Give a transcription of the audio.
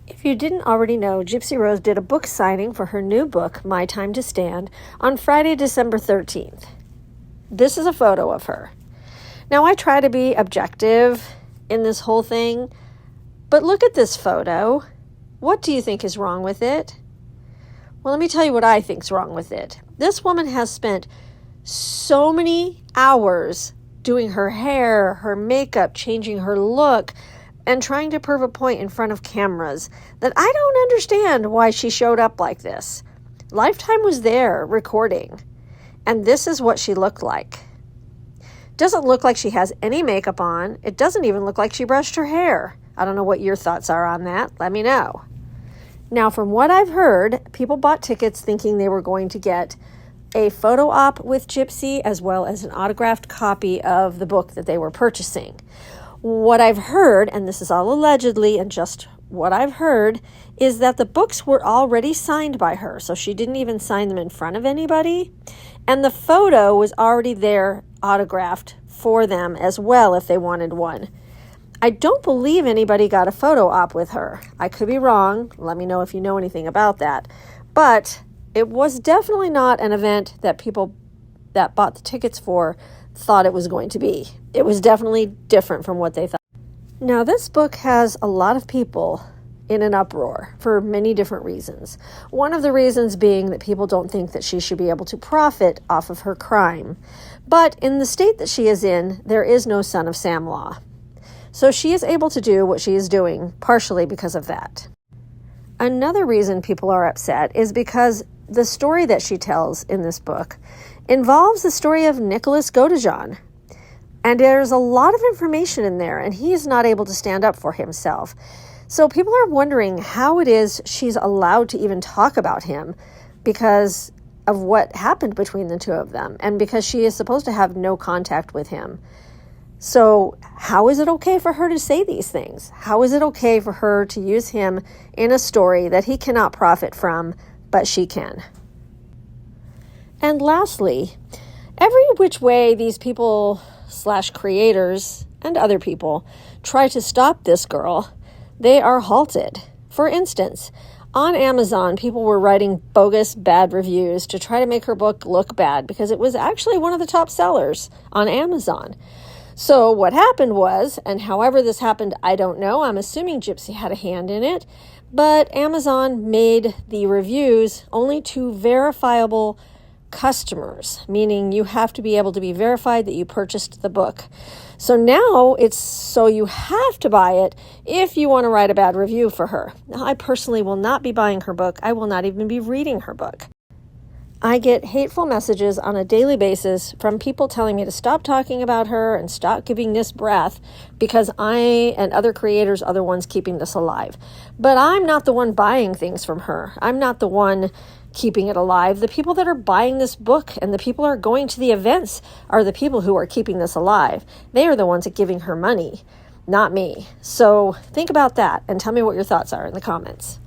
If you didn't already know, Gypsy Rose did a book signing for her new book, My Time to Stand, on Friday, December 13th. This is a photo of her. Now, I try to be objective in this whole thing, but look at this photo. What do you think is wrong with it? Well, let me tell you what I think's wrong with it. This woman has spent so many hours doing her hair, her makeup, changing her look, and trying to prove a point in front of cameras that I don't understand why she showed up like this. Lifetime was there recording, and this is what she looked like. Doesn't look like she has any makeup on. It doesn't even look like she brushed her hair. I don't know what your thoughts are on that. Let me know. Now, from what I've heard, people bought tickets thinking they were going to get a photo op with Gypsy as well as an autographed copy of the book that they were purchasing. What I've heard, and this is all allegedly and just what I've heard, is that the books were already signed by her, so she didn't even sign them in front of anybody, and the photo was already there autographed for them as well if they wanted one. I don't believe anybody got a photo op with her. I could be wrong. Let me know if you know anything about that. But it was definitely not an event that people that bought the tickets for thought it was going to be. It was definitely different from what they thought. Now, this book has a lot of people in an uproar for many different reasons. One of the reasons being that people don't think that she should be able to profit off of her crime. But in the state that she is in, there is no son of Sam law. So she is able to do what she is doing, partially because of that. Another reason people are upset is because the story that she tells in this book involves the story of Nicholas Godejohn. And there's a lot of information in there, and he is not able to stand up for himself. So people are wondering how it is she's allowed to even talk about him because of what happened between the two of them, and because she is supposed to have no contact with him. So how is it okay for her to say these things? How is it okay for her to use him in a story that he cannot profit from, but she can? And lastly, every which way these people / creators and other people try to stop this girl, they are halted. For instance, on Amazon, people were writing bogus bad reviews to try to make her book look bad because it was actually one of the top sellers on Amazon. So what happened was, and however this happened, I don't know. I'm assuming Gypsy had a hand in it, but Amazon made the reviews only to verifiable customers, meaning you have to be able to be verified that you purchased the book. So now you have to buy it if you want to write a bad review for her. Now, I personally will not be buying her book. I will not even be reading her book. I get hateful messages on a daily basis from people telling me to stop talking about her and stop giving this breath because I and other creators are the ones keeping this alive. But I'm not the one buying things from her. I'm not the one keeping it alive. The people that are buying this book and the people who are going to the events are the people who are keeping this alive. They are the ones that are giving her money, not me. So think about that and tell me what your thoughts are in the comments.